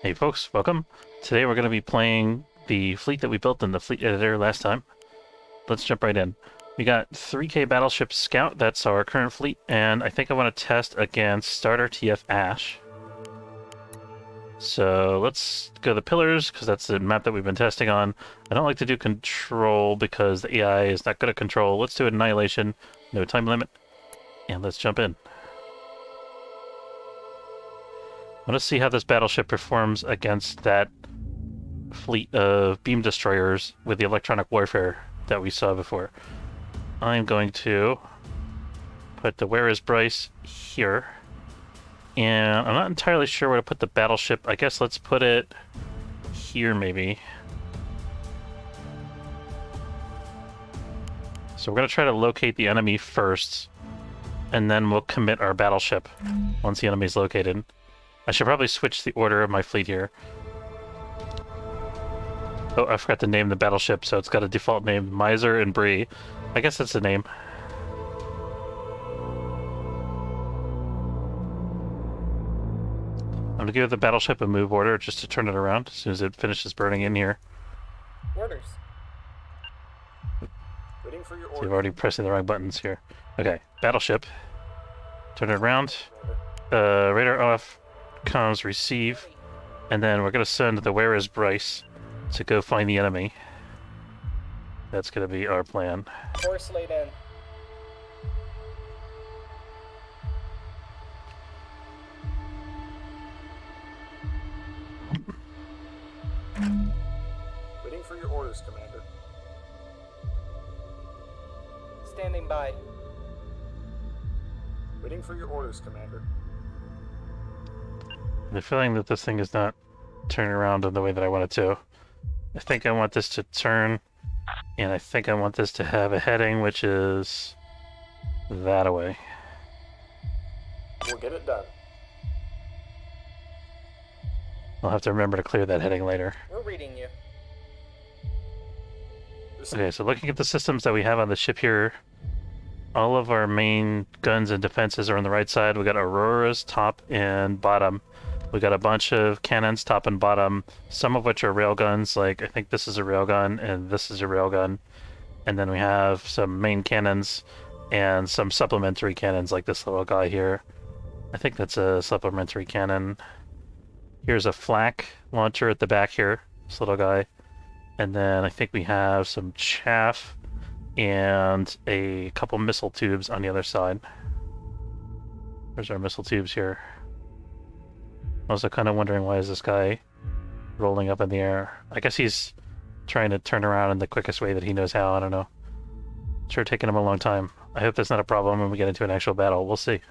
Hey folks, welcome. Today we're going to be playing the fleet that we built in the fleet editor last time. Let's jump right in. We got 3K Battleship Scout, that's our current fleet, and I think I want to test against Starter TF Ash. So let's go to the pillars, because that's the map that we've been testing on. I don't like to do control because the AI is not good at control. Let's do annihilation, no time limit, and let's jump in. I want to see how this battleship performs against that fleet of beam destroyers with the electronic warfare that we saw before. I'm going to put the Where is Bryce here. And I'm not entirely sure where to put the battleship. I guess let's put it here, maybe. So we're going to try to locate the enemy first, and then we'll commit our battleship once the enemy's located. I should probably switch the order of my fleet here. Oh, I forgot to name the battleship, so it's got a default name, Miser and Bree. I guess that's the name. I'm gonna give the battleship a move order just to turn it around as soon as it finishes burning in here. Orders. Waiting for your orders. So you're already pressing the wrong buttons here. Okay, battleship. Turn it around. Radar off. Comms receive. And then we're gonna send the Where is Bryce to go find the enemy. That's gonna be our plan. Force laid in. Waiting for your orders, Commander. Standing by. Waiting for your orders, Commander. The feeling that this thing is not turning around in the way that I want it to. I think I want this to turn, and I think I want this to have a heading which is that away. We'll get it done. I'll have to remember to clear that heading later. We're reading you. Okay, so looking at the systems that we have on the ship here, all of our main guns and defenses are on the right side. We got Auroras top and bottom. We got a bunch of cannons top and bottom, some of which are railguns, like I think this is a railgun and this is a railgun. And then we have some main cannons and some supplementary cannons like this little guy here. I think that's a supplementary cannon. Here's a flak launcher at the back here, this little guy. And then I think we have some chaff and a couple missile tubes on the other side. There's our missile tubes here. I was kind of wondering, why is this guy rolling up in the air? I guess he's trying to turn around in the quickest way that he knows how. I don't know. Sure, taking him a long time. I hope that's not a problem when we get into an actual battle. We'll see.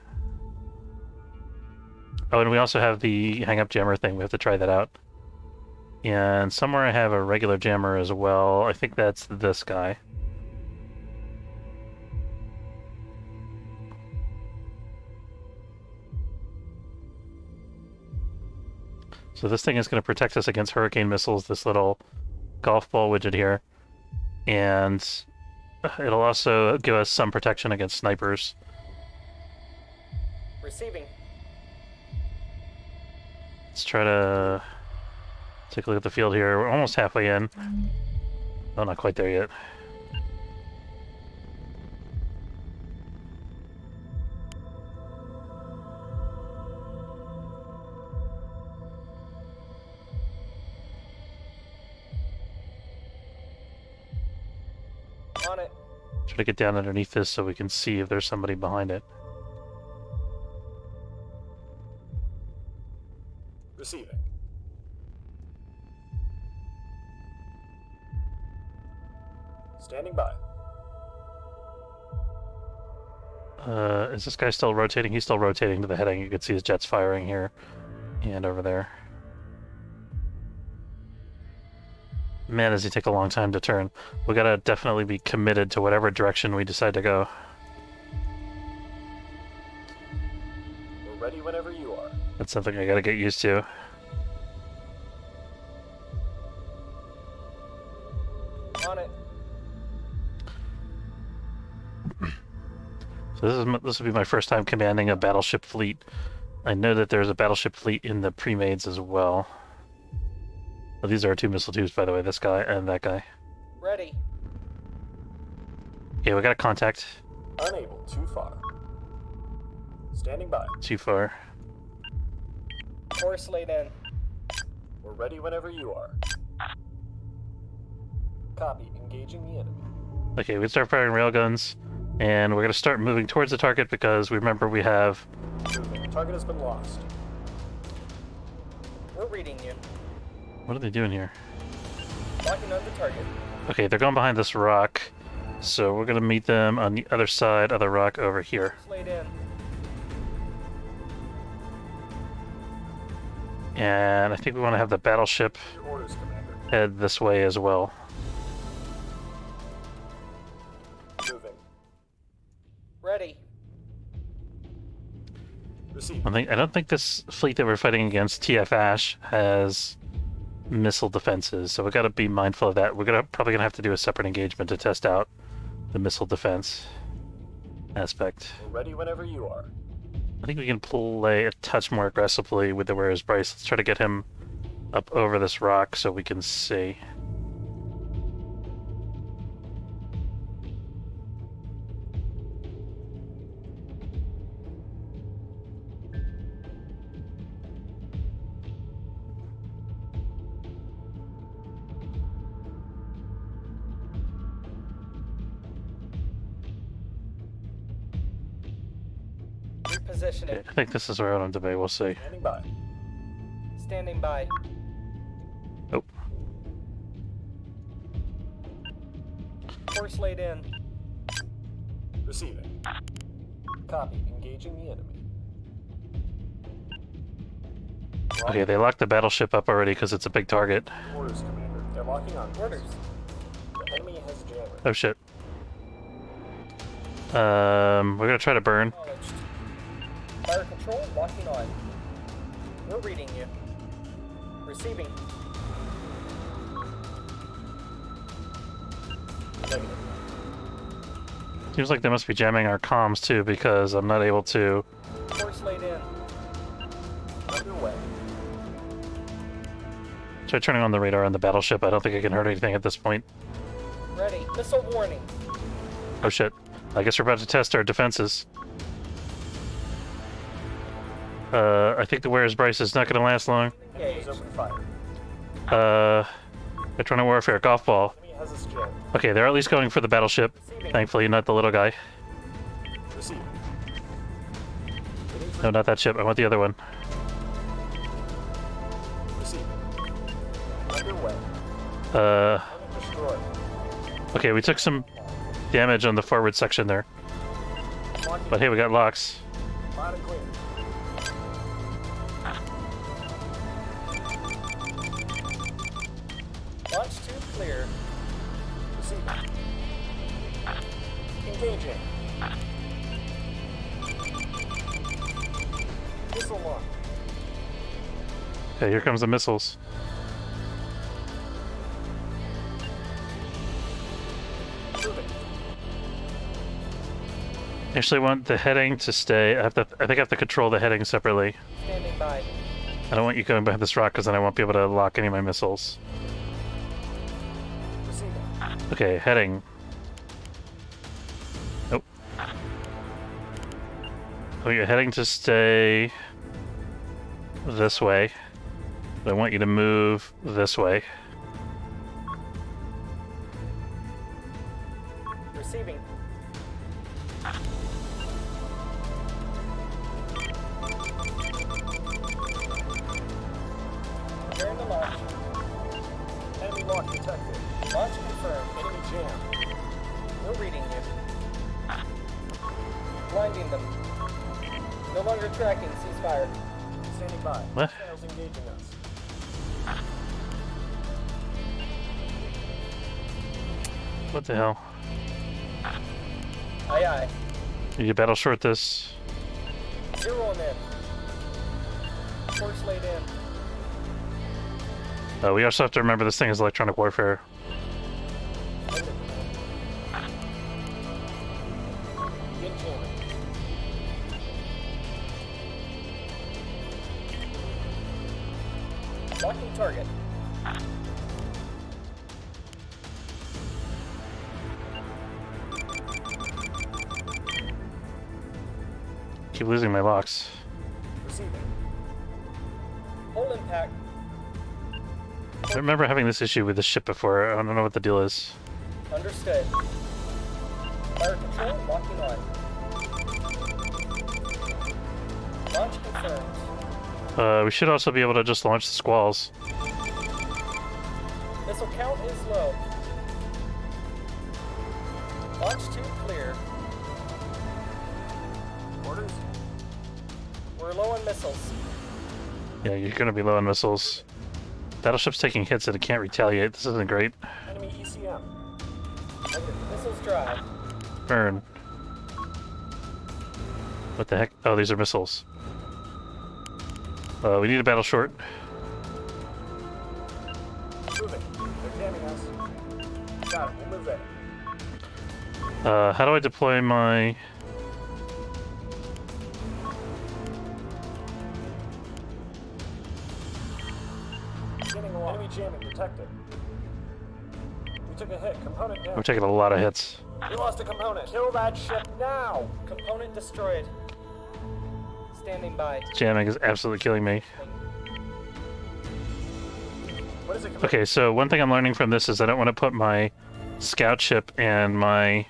Oh, and we also have the hang-up jammer thing. We have to try that out. And somewhere I have a regular jammer as well. I think that's this guy. So this thing is going to protect us against hurricane missiles, this little golf ball widget here. And it'll also give us some protection against snipers. Receiving. Let's try to take a look at the field here. We're almost halfway in. Oh, not quite there yet. On it. Try to get down underneath this so we can see if there's somebody behind it. Receiving. Standing by. Is this guy still rotating? He's still rotating to the heading. You can see his jets firing here and over there. Man, does he take a long time to turn. We gotta definitely be committed to whatever direction we decide to go. We're ready whenever you are. That's something I gotta get used to. On it. So this will be my first time commanding a battleship fleet. I know that there's a battleship fleet in the pre-mades as well. Oh, these are our two missile tubes, by the way, this guy and that guy. Ready. Okay, we got a contact. Unable. Too far. Standing by. Too far. Course laid in. We're ready whenever you are. Copy. Engaging the enemy. Okay, we start firing railguns, and we're going to start moving towards the target because we remember we have... Moving. Target has been lost. We're reading you. What are they doing here? Locking on the target. Okay, they're going behind this rock, so we're going to meet them on the other side of the rock over here. Course laid in. And I think we want to have the battleship Your orders, Commander. head this way as well. Moving. Ready. Receive. I don't think this fleet that we're fighting against, TF Ash, has missile defenses, so we got to be mindful of that. We're probably gonna have to do a separate engagement to test out the missile defense aspect. We're ready whenever you are. I think we can play a touch more aggressively with the Where's Bryce. Let's try to get him up over this rock so we can see. Repositioning. Okay, I think this is where I want him to be. We'll see. Standing by. Standing by. Oh. Course laid in. Receiving. Copy. Engaging the enemy. Okay, they locked the battleship up already because it's a big target. Orders, Commander. They're locking on. Orders. The enemy has jammer. Oh shit. We're gonna try to burn. Acknowledged. Fire control locking on. We're reading you. Receiving. Negative. Seems like they must be jamming our comms too because I'm not able to... Course laid in. Underway. Try turning on the radar on the battleship. I don't think I can hurt anything at this point. Ready. Missile warning. Oh shit. I guess we're about to test our defenses. I think the Where's Bryce is not going to last long. Enemy is open fire. Electronic warfare, golf ball. Enemy has us jammed. Okay, they're at least going for the battleship. Receiving. Thankfully, not the little guy. Receiving. No, not that ship. I want the other one. Receiving. Underway. Uh, Enemy destroyed. okay, we took some damage on the forward section there. Locking. But hey, we got locks. Loud and clear. Launch tube clear. Receiving. Engaging. Missile launch. Okay, here comes the missiles. Moving. Actually, I want the heading to stay. I think I have to control the heading separately. Standing by. I don't want you going behind this rock because then I won't be able to lock any of my missiles. Receiving. Okay, heading. Nope. Okay, heading to stay this way. But I want you to move this way. Receiving. Preparing to launch. Enemy lock detected. Launch confirmed. Enemy jammed. We're reading you. Blinding them. No longer tracking. Ceasefire. Standing by. What? Missiles engaging us. What the hell? Aye aye. You battle short this. Zero them in. Course laid in. We also have to remember this thing is electronic warfare. Negative. Begin jamming. Locking target. Keep losing my locks. Receiving. Hull impact. I remember having this issue with the ship before. I don't know what the deal is. Understood. Fire control locking on. Launch confirmed. We should also be able to just launch the squalls. Missile count is low. Launch 2 clear. Orders. We're low on missiles. Yeah, you're gonna be low on missiles. Battleship's taking hits and it can't retaliate. This isn't great. Enemy ECM. Negative. Missiles drive. Burn. What the heck? Oh, these are missiles. We need a battle short. Moving. They're jamming us. Got it. We'll move there. How do I deploy my... Getting along. Enemy jamming detected. We took a hit. Component We're down. taking a lot of hits. We lost a component. Kill that ship now. Component destroyed. Standing by. Jamming is absolutely killing me. What is it? Okay, so one thing I'm learning from this is I don't want to put my scout ship and my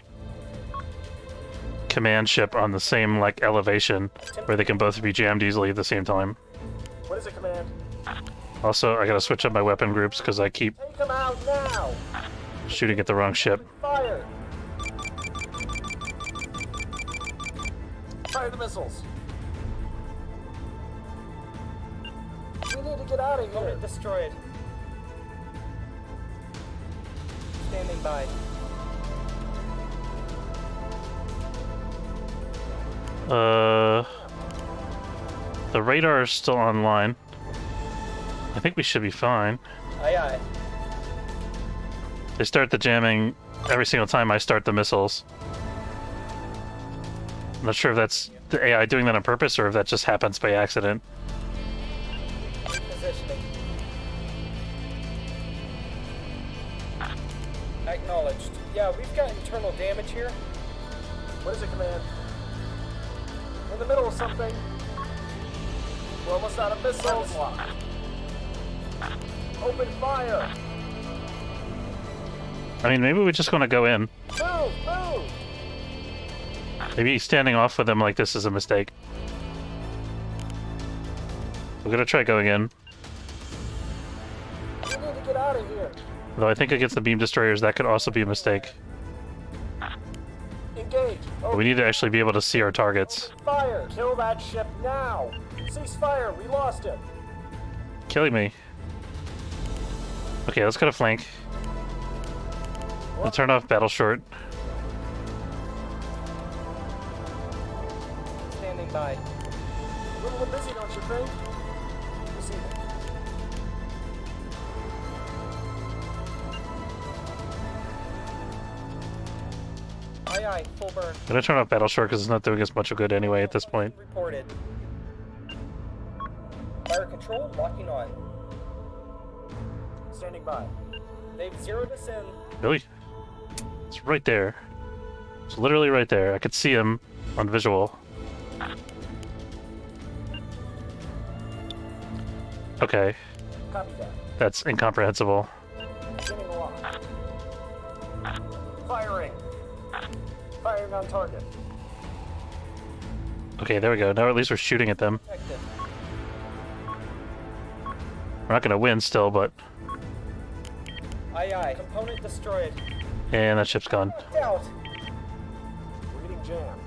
command ship on the same, like, elevation where they can both be jammed easily at the same time. What is it, command? Also, I gotta switch up my weapon groups because I keep Take them out now. shooting at the wrong ship. Fire. Fire the missiles. We need to get out of here. Component destroyed. Standing by. The radar is still online. I think we should be fine. Aye aye. They start the jamming every single time I start the missiles. I'm not sure if that's the AI doing that on purpose or if that just happens by accident. Repositioning. Acknowledged. Yeah, we've got internal damage here. What is it, command? We're in the middle of something. We're almost out of missiles. Open fire. I mean, maybe we just want to go in. Move, move. Maybe standing off with them like this is a mistake. We're gonna try going in. We need to get out of here. Though I think against the beam destroyers that could also be a mistake. Engage. But we need to actually be able to see our targets. Fire. Kill that ship now. Cease fire. We lost him. Killing me. Okay, let's go to flank. I'll turn off battle short. Standing by. A little bit busy, don't you think? Receiving. Aye aye. Full burn. I'm gonna turn off battle short because it's not doing us much of good anyway at this point. Reported. Fire control locking on. Standing by. They've zeroed us in. Really? It's right there. It's literally right there. I could see him on visual. Okay, Copy that. that's incomprehensible. Getting along. Firing. Firing on target. Okay, there we go. Now at least we're shooting at them. Active. We're not gonna win still, but... Aye aye. Component destroyed. And that ship's gone. Out. We're getting jammed.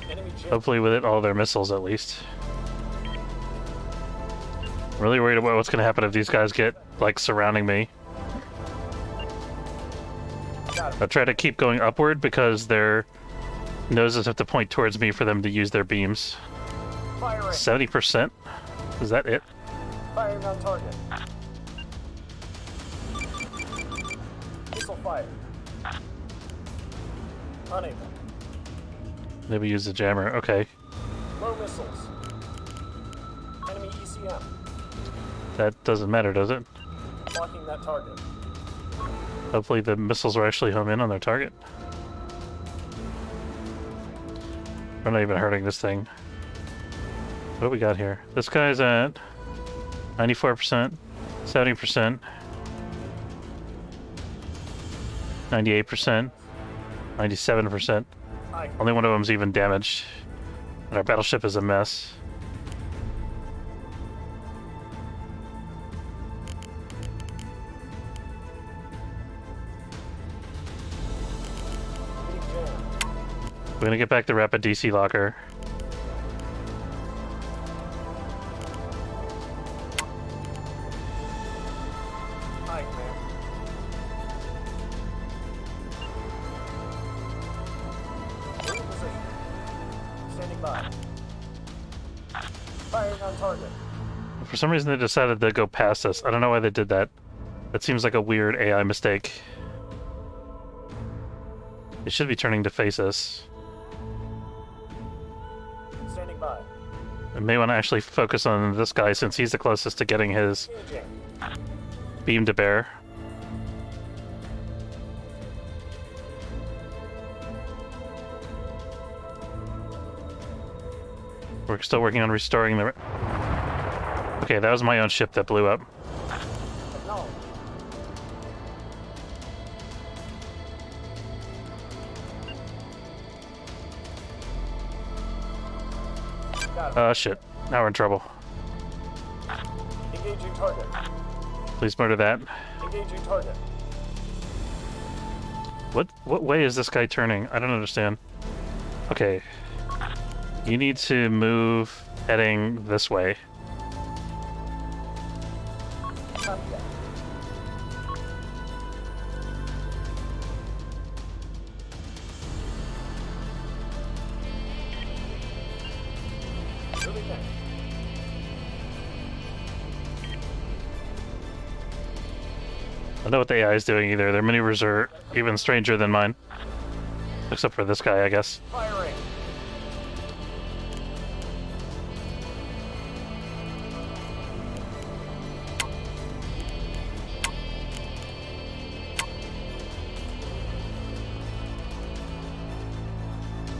Enemy jam. Hopefully with it, all their missiles at least. I'm really worried about what's gonna happen if these guys get, like, surrounding me. Got it. I'll try to keep going upward because their noses have to point towards me for them to use their beams. Firing. 70%? Is that it? Firing on target. Missile fire. Unable. Maybe use the jammer. Okay. Low missiles. Enemy ECM. That doesn't matter, does it? Blocking that target. Hopefully the missiles will actually home in on their target. We're not even hurting this thing. What do we got here? This guy's at 94%, 70%, 98%, 97%. Only one of them's even damaged. And our battleship is a mess. We're gonna get back the rapid DC locker. Hi, Command. Moving position. Standing by. Firing on target. For some reason they decided to go past us. I don't know why they did that. That seems like a weird AI mistake. They should be turning to face us. Standing by. I may want to actually focus on this guy since he's the closest to getting his Engaging. beam to bear. We're still working on restoring the... Okay, that was my own ship that blew up. Acknowledge. Got it. Shit. Now we're in trouble. Engaging target. Please murder that. Engaging target. What way is this guy turning? I don't understand. Okay. You need to move heading this way. Copy that. Moving next. I don't know what the AI is doing either. Their maneuvers are even stranger than mine. Except for this guy, I guess. Firing.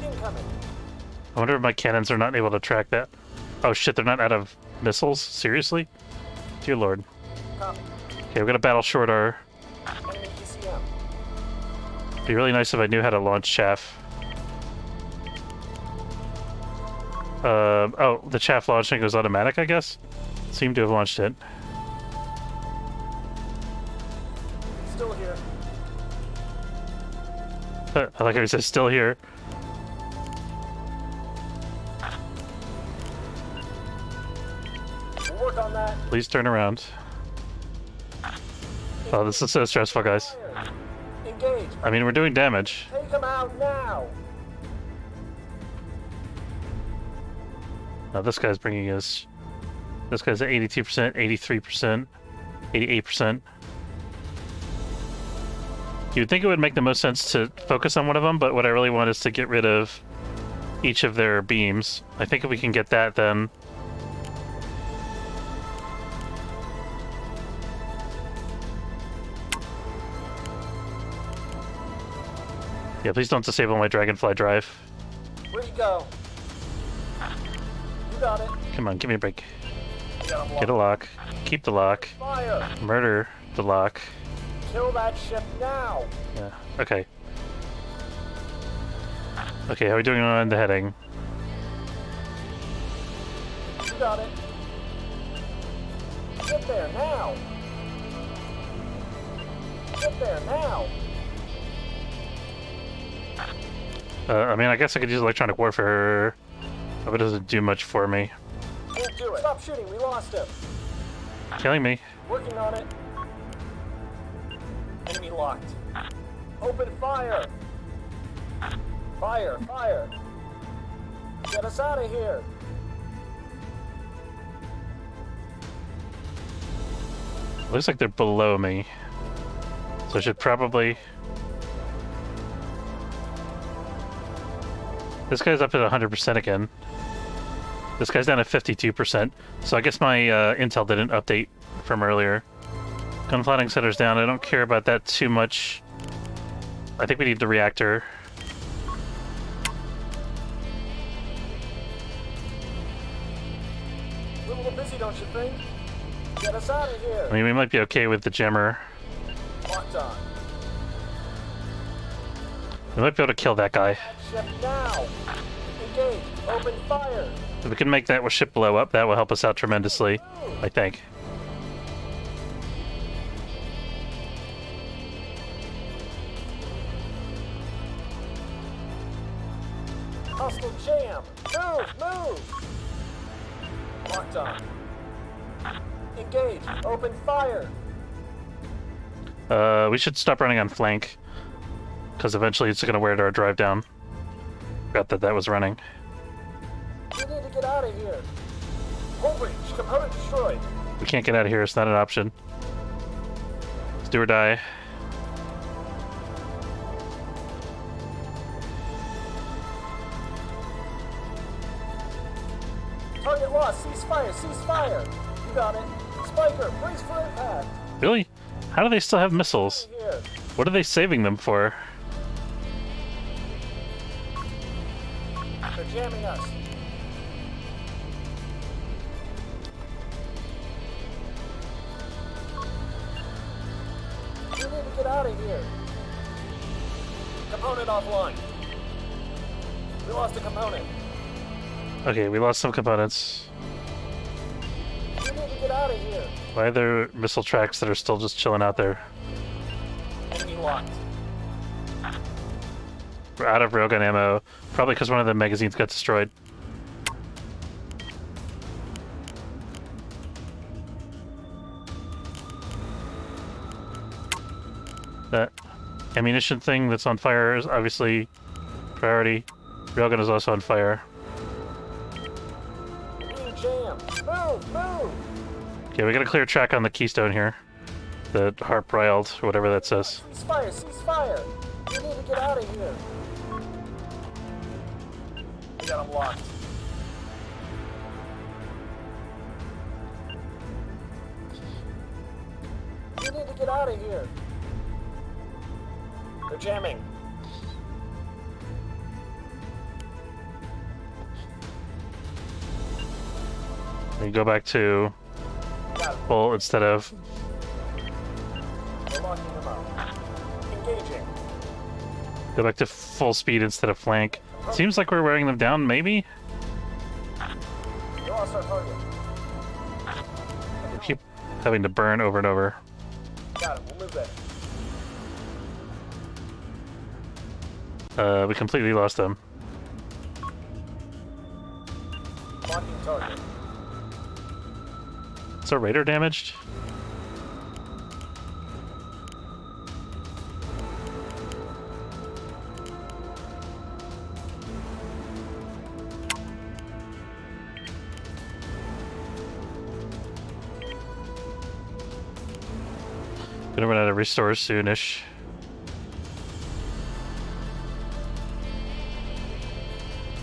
Incoming. I wonder if my cannons are not able to track that. Oh shit, they're not out of missiles? Seriously? Dear lord. Copy. Okay, we're gonna battle short our... Enemy ECM. It'd be really nice if I knew how to launch chaff. Oh, the chaff launching was automatic, I guess? Seemed to have launched it. Still here. I like how he says still here. We'll work on that. Please turn around. Oh, this is so stressful, guys. Fire. Engage. I mean, we're doing damage. Take him out now. Now this guy's bringing us... This guy's at 82%, 83%, 88%. You'd think it would make the most sense to focus on one of them, but what I really want is to get rid of each of their beams. I think if we can get that, then... Yeah, please don't disable my Dragonfly drive. Where'd you go? You got it. Come on, give me a break. Got him Get a lock. Keep the lock. Fire. Murder the lock. Kill that ship now. Yeah, okay. Okay, how are we doing on the heading? You got it. Get there now. Get there now. I mean, I guess I could use electronic warfare, but it doesn't do much for me. Can't do it. Stop shooting. We lost him. Killing me. Working on it. Enemy locked. Open fire. Fire. Fire. Get us out of here. Looks like they're below me. So I should probably... This guy's up at 100% again. This guy's down at 52%, so I guess my intel didn't update from earlier. Gun flatting center's down. I don't care about that too much. I think we need the reactor. We're a little busy, don't you think? Get us out of here. I mean, we might be okay with the jammer. Locked on. We might be able to kill that guy. Ship now. Engage. Open fire. If we can make that ship blow up, that will help us out tremendously, I think. Hostile jam. Move. Locked on. Engage. Open fire. We should stop running on flank, because eventually it's going to wear our drive down. Forgot that was running. We need to get out of here. Hull breach. Component destroyed. We can't get out of here, it's not an option. Let's do or die. Target lost. Ceasefire. You got it. Spiker. Brace for impact. Really? How do they still have missiles? Here. What are they saving them for? They're jamming us. We need to get out of here. Component offline. We lost a component. Okay, we lost some components. We need to get out of here. Why are there missile tracks that are still just chilling out there? Enemy locked. We're out of railgun ammo, probably because one of the magazines got destroyed. That ammunition thing that's on fire is obviously priority. Railgun is also on fire. Being jammed. Move. Okay, we got a clear track on the keystone here. The Harp Riled, or whatever that says. Ceasefire. We need to get out of here. We got them locked. We need to get out of here. They're jamming. We go back to Got it. full instead of... We're locking them up. Engaging. Go back to full speed instead of flank. Seems like we're wearing them down, maybe? We lost our target. We keep having to burn over and over. Got it. We'll move that. We completely lost them. Locking target. Is our radar damaged? Gonna run out of restores soonish.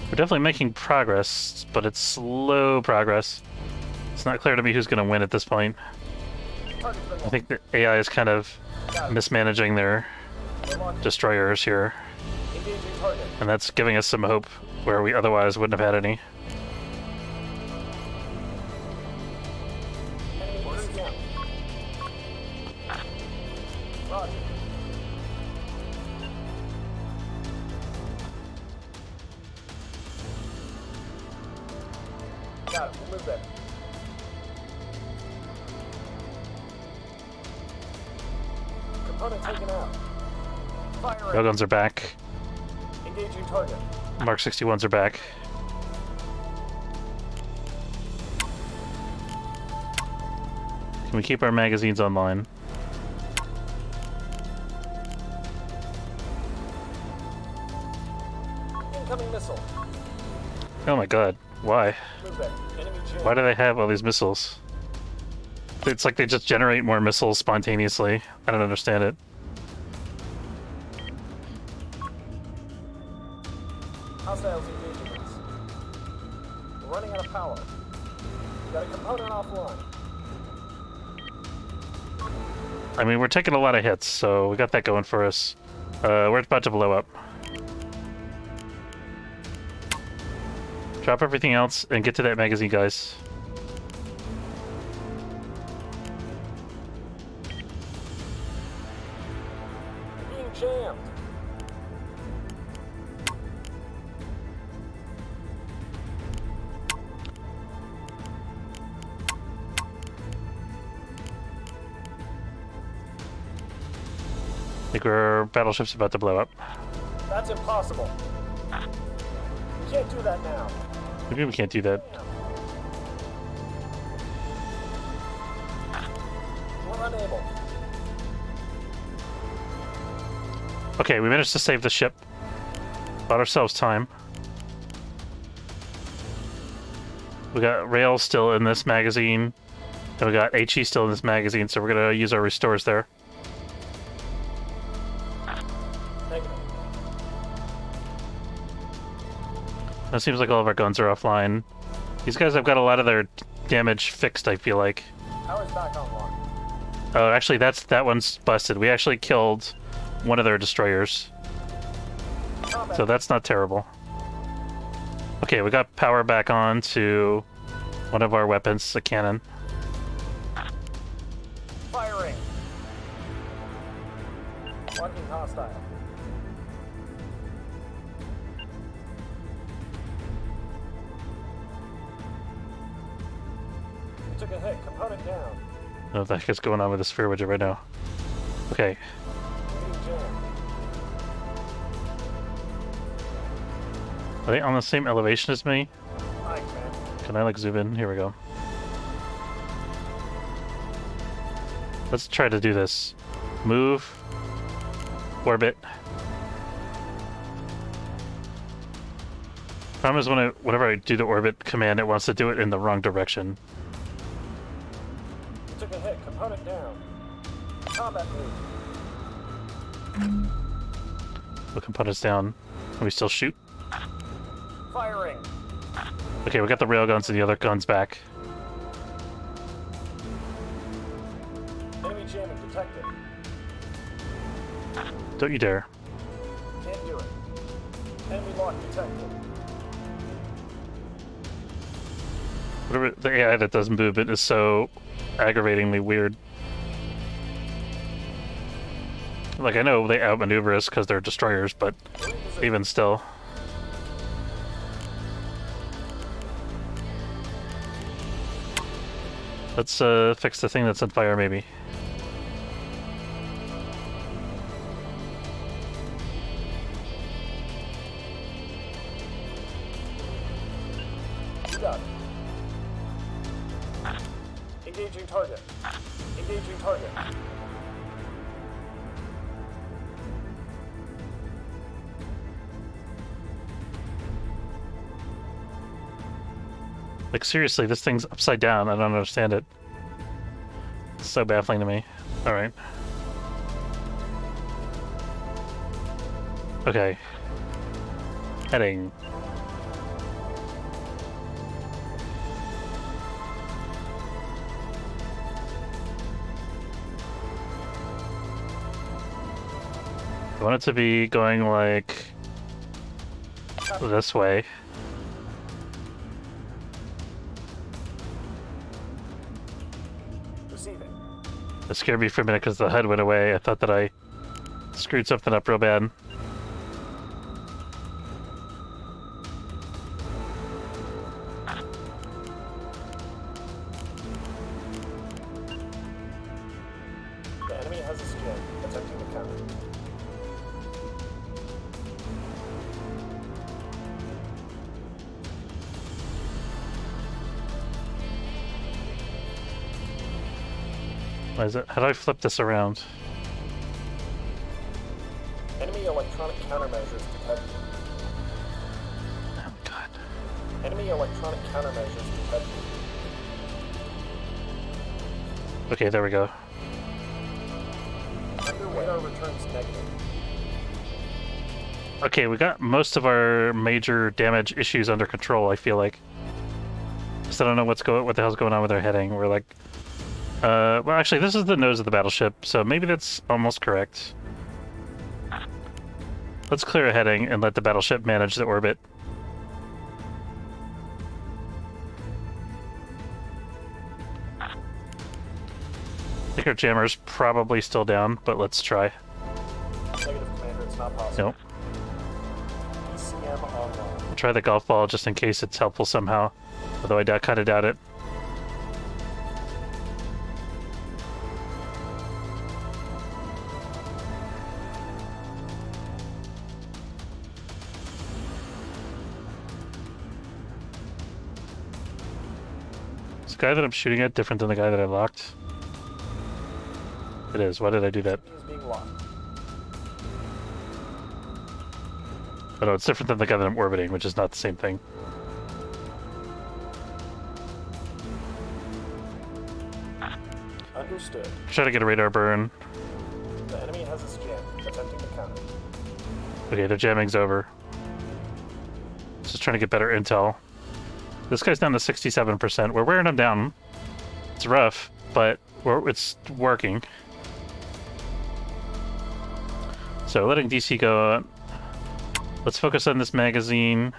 We're definitely making progress, but it's slow progress. It's not clear to me who's gonna win at this point. Target's been I locked. think the AI is kind of Got it. mismanaging their We're locking. destroyers here, Engaging target. and that's giving us some hope where we otherwise wouldn't have had any. Enemy ECM. Roger. Got it. We'll move that. Component taken out. Firing. Railguns are back. Engaging target. Mark 61s are back. Can we keep our magazines online? Incoming missile. Oh my god, why? Move that. Enemy jam. Why do they have all these missiles? It's like they just generate more missiles spontaneously. I don't understand it. Hostiles engaging us. We're running out of power. Got a component offline. I mean, we're taking a lot of hits, so we got that going for us. We're about to blow up. Drop everything else and get to that magazine, guys. Being jammed. I think our battleship's about to blow up. That's impossible. We can't do that now. Maybe we can't do that. We're unable. Okay, we managed to save the ship. Bought ourselves time. We got rail still in this magazine. And we got HE still in this magazine, so we're gonna use our restores there. Negative. It seems like all of our guns are offline. These guys have got a lot of their damage fixed, I feel like. Power's back online. Oh, actually, that one's busted. We actually killed one of their destroyers. Combat. So that's not terrible. Okay, we got power back on to one of our weapons, a cannon. Firing. Locking hostile. We took a hit. Component down. I don't know what the heck is going on with the sphere widget right now. Okay, Being jammed. are they on the same elevation as me? Hi, man. Can I like zoom in? Here we go. Let's try to do this. Move. Orbit. Problem is whenever I do the orbit command, it wants to do it in the wrong direction. We took a hit. Component down. Combat move. The component's down. Can we still shoot? Firing. Okay, we got the rail guns and the other guns back. Enemy jamming detected. Don't you dare. Can't do it. Enemy lock detected. Whatever the AI that does move it is so aggravatingly weird. Like, I know they outmaneuver us because they're destroyers, but even still. Let's fix the thing that's on fire, maybe. You got it. Engaging target. Engaging target. Like, seriously, this thing's upside down. I don't understand it. It's so baffling to me. Alright. Okay. Heading. I want it to be going like this way. Receiving. It scared me for a minute because the HUD went away. I thought that I screwed something up real bad. The enemy has a skin. Attempting to counter. Why is it? How do I flip this around? Enemy electronic countermeasures detected. Oh god. Enemy electronic countermeasures detected. Okay, there we go. Radar returns negative. Okay, we got most of our major damage issues under control, I feel like. because I don't know what the hell's going on with our heading. We're like, well, actually, this is the nose of the battleship, so maybe that's almost correct. Let's clear a heading and let the battleship manage the orbit. I think our jammer's probably still down, but let's try. Negative, Commander. It's not possible. Nope. ECM online. We'll try the golf ball just in case it's helpful somehow, although I kind of doubt it. Is the guy that I'm shooting at different than the guy that I locked? It is. Why did I do that? He is being locked. Oh no, it's different than the guy that I'm orbiting, which is not the same thing. Understood. Try to get a radar burn. The enemy has us jammed. Attempting to counter. Okay, their jamming's over. Just trying to get better intel. This guy's down to 67%. We're wearing him down. It's rough, but it's working. So letting DC go. Let's focus on this magazine.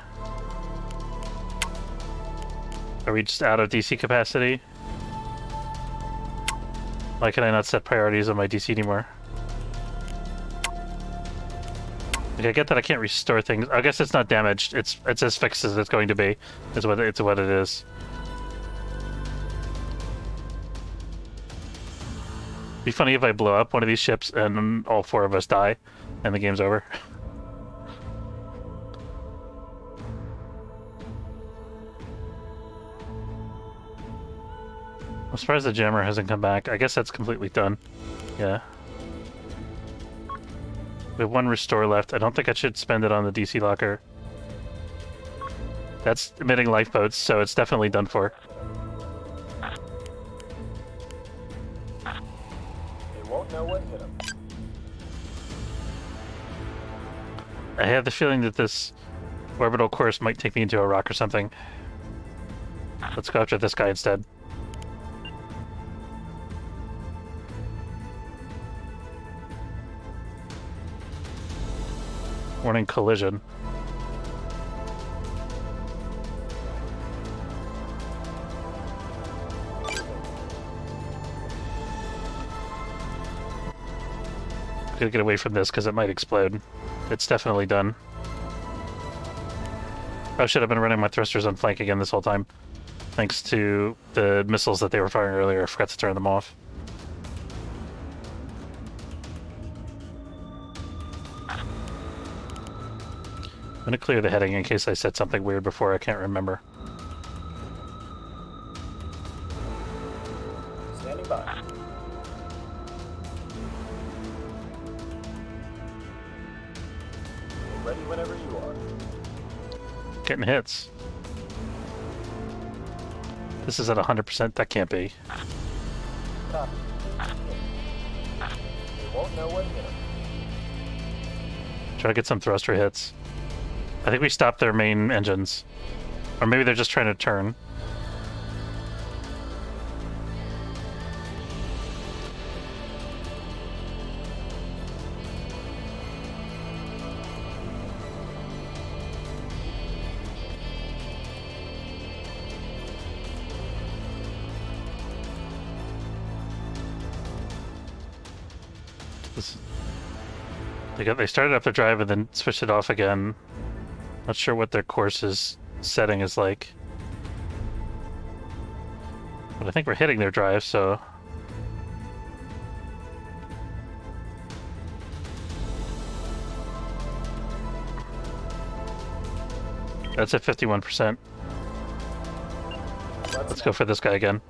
Are we just out of DC capacity? Why can I not set priorities on my DC anymore? Like, I get that I can't restore things. I guess it's not damaged. It's as fixed as it's going to be. It's what it is. Be funny if I blow up one of these ships and all 4 of us die, and the game's over. I'm surprised the jammer hasn't come back. I guess that's completely done. Yeah. We have 1 restore left. I don't think I should spend it on the DC locker. That's emitting lifeboats, so it's definitely done for. They won't know what hit them. I have the feeling that this orbital course might take me into a rock or something. Let's go after this guy instead. Warning collision. Gotta get away from this because it might explode. It's definitely done. I should have been running my thrusters on flank again this whole time. Thanks to the missiles that they were firing earlier. I forgot to turn them off. I'm gonna clear the heading in case I said something weird before I can't remember. Standing by. Ready whenever you are. Getting hits. This is at 100%. That can't be. Copy. They won't know what hit them. Try to get some thruster hits. I think we stopped their main engines. Or maybe they're just trying to turn. They started up the drive and then switched it off again. Not sure what their course's setting is like. But I think we're hitting their drive, so... That's at 51%. Let's go for this guy again.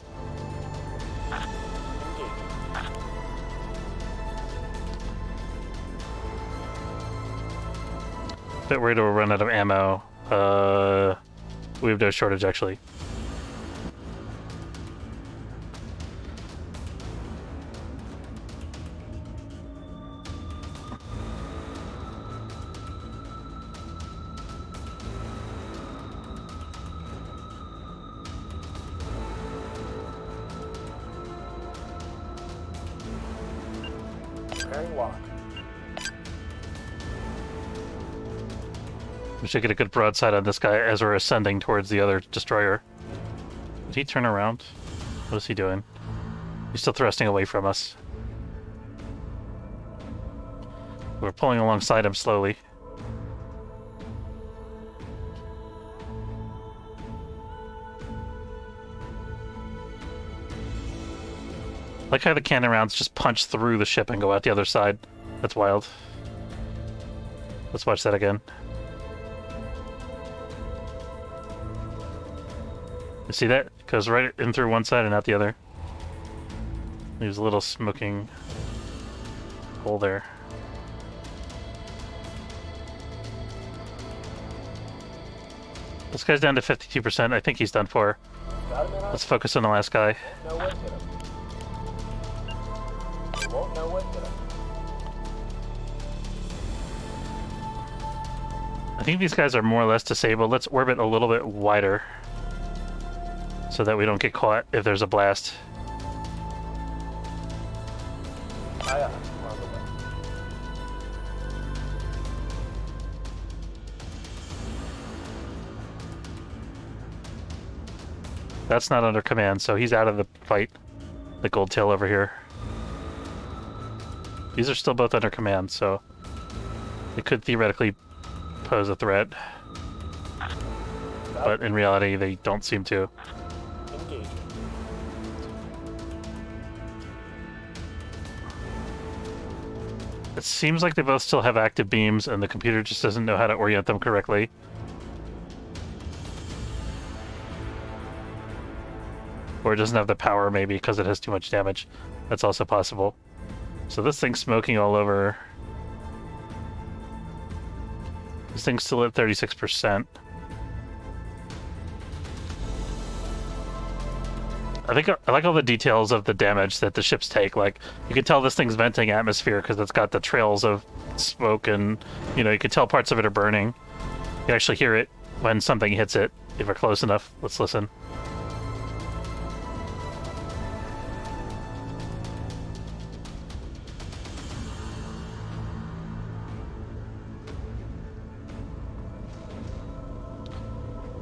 Bit worried we'll run out of ammo. We have no shortage, actually. Preparing lock. We should get a good broadside on this guy as we're ascending towards the other destroyer. Did he turn around? What is he doing? He's still thrusting away from us. We're pulling alongside him slowly. I like how the cannon rounds just punch through the ship and go out the other side. That's wild. Let's watch that again. You see that? It goes right in through one side and out the other. There's a little smoking hole there. This guy's down to 52%. I think he's done for. Got him in Let's focus on the last guy. Know what hit him. You won't know what hit him. I think these guys are more or less disabled. Let's orbit a little bit wider so that we don't get caught if there's a blast. Aye, aye. We're on the way. That's not under command, so he's out of the fight. The gold tail over here. These are still both under command, so they could theoretically pose a threat. But in reality, they don't seem to. Engaging. It seems like they both still have active beams, and the computer just doesn't know how to orient them correctly. Or it doesn't have the power, maybe, because it has too much damage. That's also possible. So this thing's smoking all over. This thing's still at 36%. I like all the details of the damage that the ships take. Like, you can tell this thing's venting atmosphere because it's got the trails of smoke, and you know, you can tell parts of it are burning. You can actually hear it when something hits it if we're close enough. Let's listen.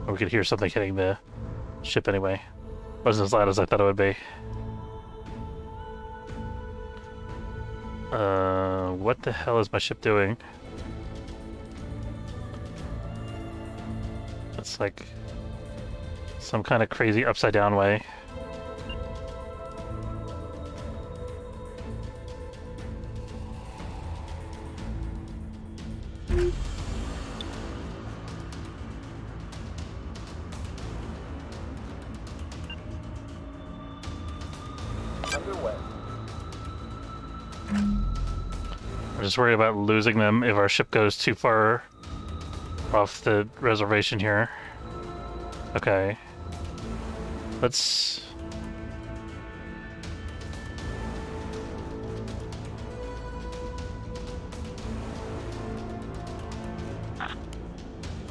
Or we could hear something hitting the ship anyway. Wasn't as loud as I thought it would be. What the hell is my ship doing? It's like some kind of crazy upside down way. Underway. We're just worried about losing them if our ship goes too far off the reservation here. Okay. Let's...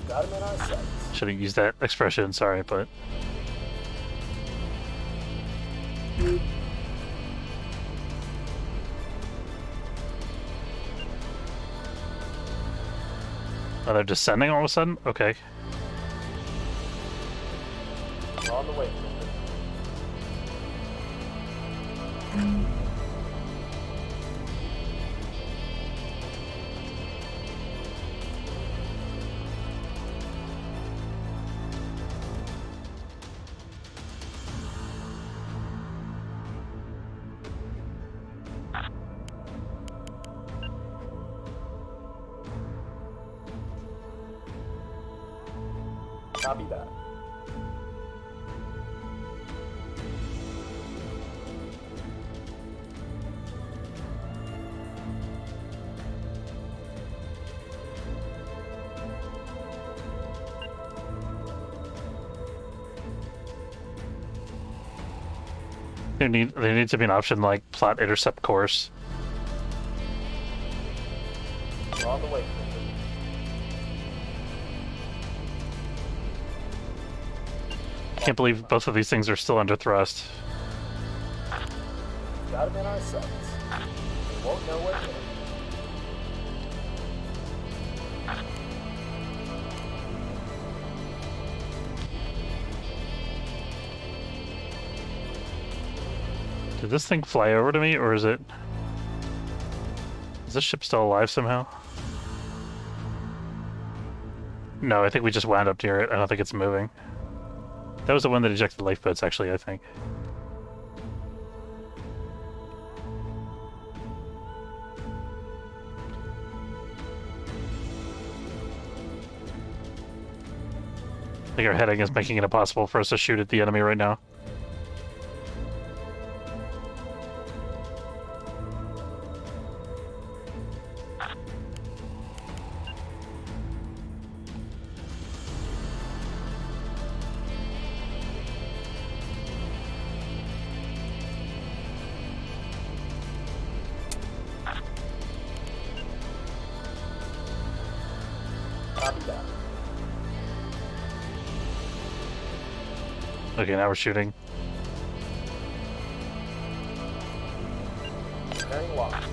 Got him in our sights. Shouldn't use that expression, sorry, but... Oh, they're descending all of a sudden? Okay. We're on the way, Commander. Copy that. There needs to be an option like plot intercept course. We're on the way, Commander. Can't believe both of these things are still under thrust. Got him in our sights. Won't know what hit. Did this thing fly over to me, or is it... Is this ship still alive somehow? No, I think we just wound up near it. I don't think it's moving. That was the one that ejected lifeboats, actually, I think. I think our heading is making it impossible for us to shoot at the enemy right now. Copy that. Okay, now we're shooting. Preparing lock.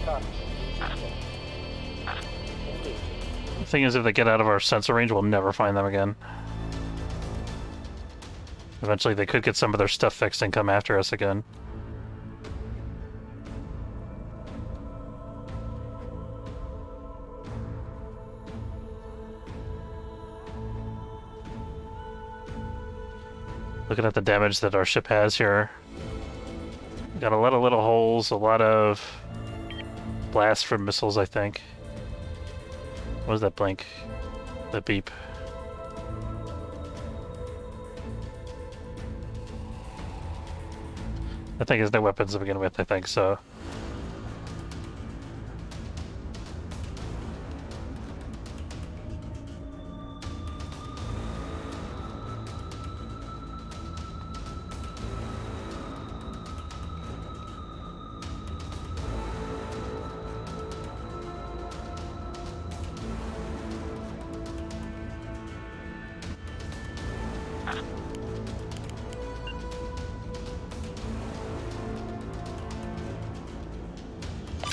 Copy. Engage. The thing is, if they get out of our sensor range, we'll never find them again. Eventually, they could get some of their stuff fixed and come after us again. Looking at the damage that our ship has here. Got a lot of little holes, a lot of blasts from missiles, I think. What was that blink? That beep. That thing has no weapons to begin with, I think, so...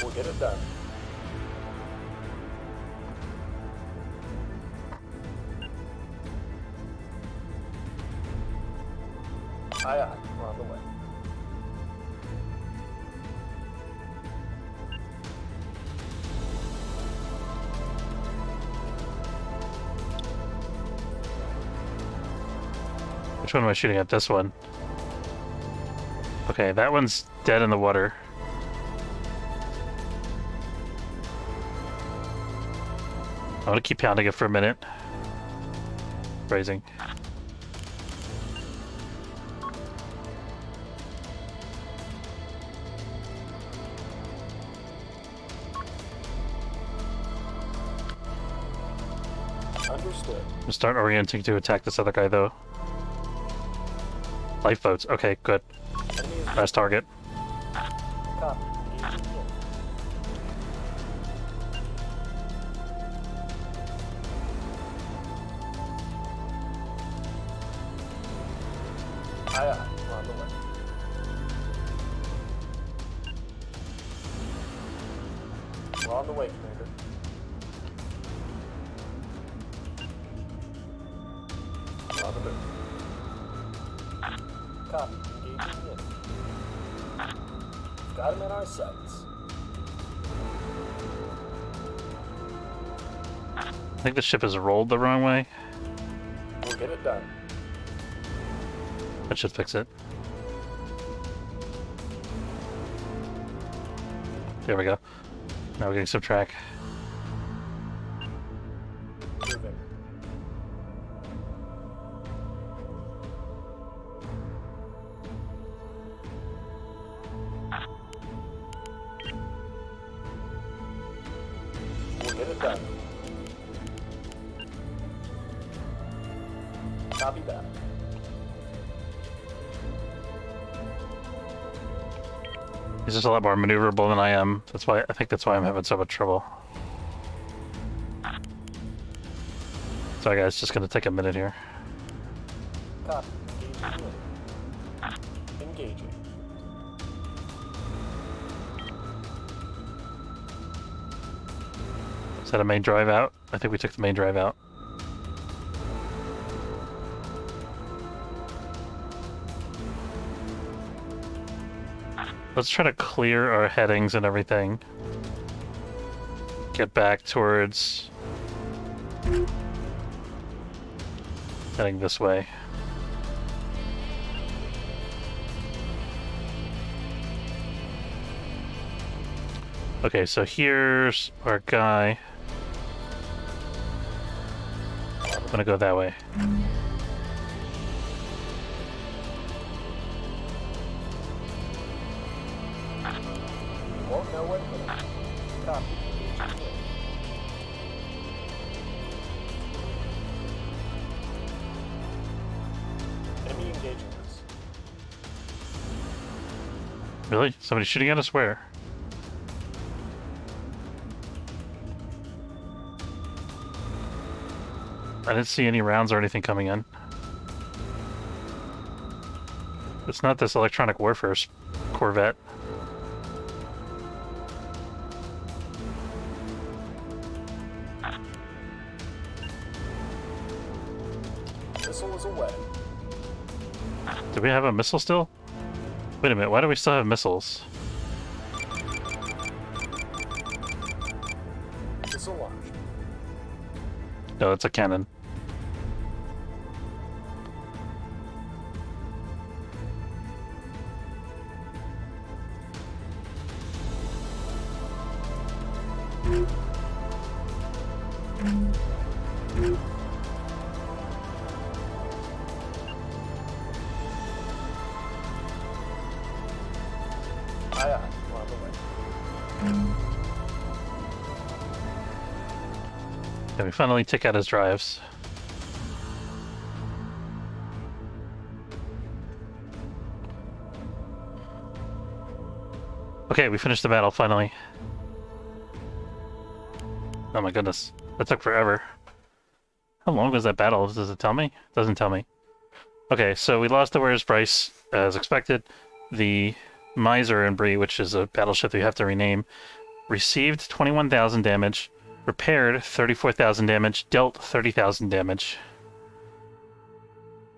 We'll get it done. Aye, aye. We're on the way. Which one am I shooting at? This one. Okay, that one's dead in the water. I'm gonna keep pounding it for a minute. Raising. Understood. I'm start orienting to attack this other guy though. Lifeboats. Okay, good. Enemy is Last target. copy. Engaging in. Aye, aye. We're on the way. We're on the way, Commander. We're on the move. Copy. Engaging in. Got him in our sights. I think the ship is rolled the wrong way. We'll get it done. That should fix it. There we go. Now we're getting some track. Moving. We'll get it done. Copy that. He's just a lot more maneuverable than I am. That's why I think that's why I'm having so much trouble. Sorry guys, just gonna take a minute here. Copy. Engaging in. Engaging. Is that a main drive out? I think we took the main drive out. Let's try to clear our headings and everything. Get back towards... heading this way. Okay, so here's our guy. I'm gonna go that way. Won't know what hit. Copy. Enemy engaging us. Really? Somebody shooting at us? Where? I didn't see any rounds or anything coming in. It's not this electronic warfare Corvette. Missile is away. Do we have a missile still? Wait a minute, why do we still have missiles? Missile launched. No, it's a cannon. Aye, aye. On the way. Can we finally take out his drives? Okay, we finished the battle finally. Oh my goodness, that took forever. How long was that battle? Does it tell me? It doesn't tell me. Okay, so we lost the Where's Bryce, as expected. The Miser and Bree, which is a battleship that we have to rename, received 21,000 damage, repaired 34,000 damage, dealt 30,000 damage.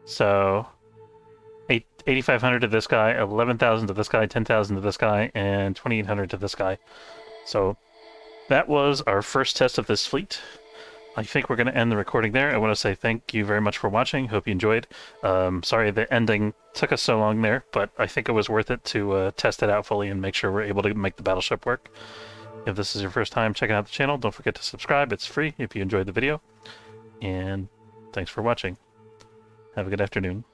So 8,500 to this guy, 11,000 to this guy, 10,000 to this guy, and 2,800 to this guy. So that was our first test of this fleet. I think we're going to end the recording there. I want to say thank you very much for watching. Hope you enjoyed. Sorry the ending took us so long there, but I think it was worth it to test it out fully and make sure we're able to make the battleship work. If this is your first time checking out the channel, don't forget to subscribe. It's free if you enjoyed the video. And thanks for watching. Have a good afternoon.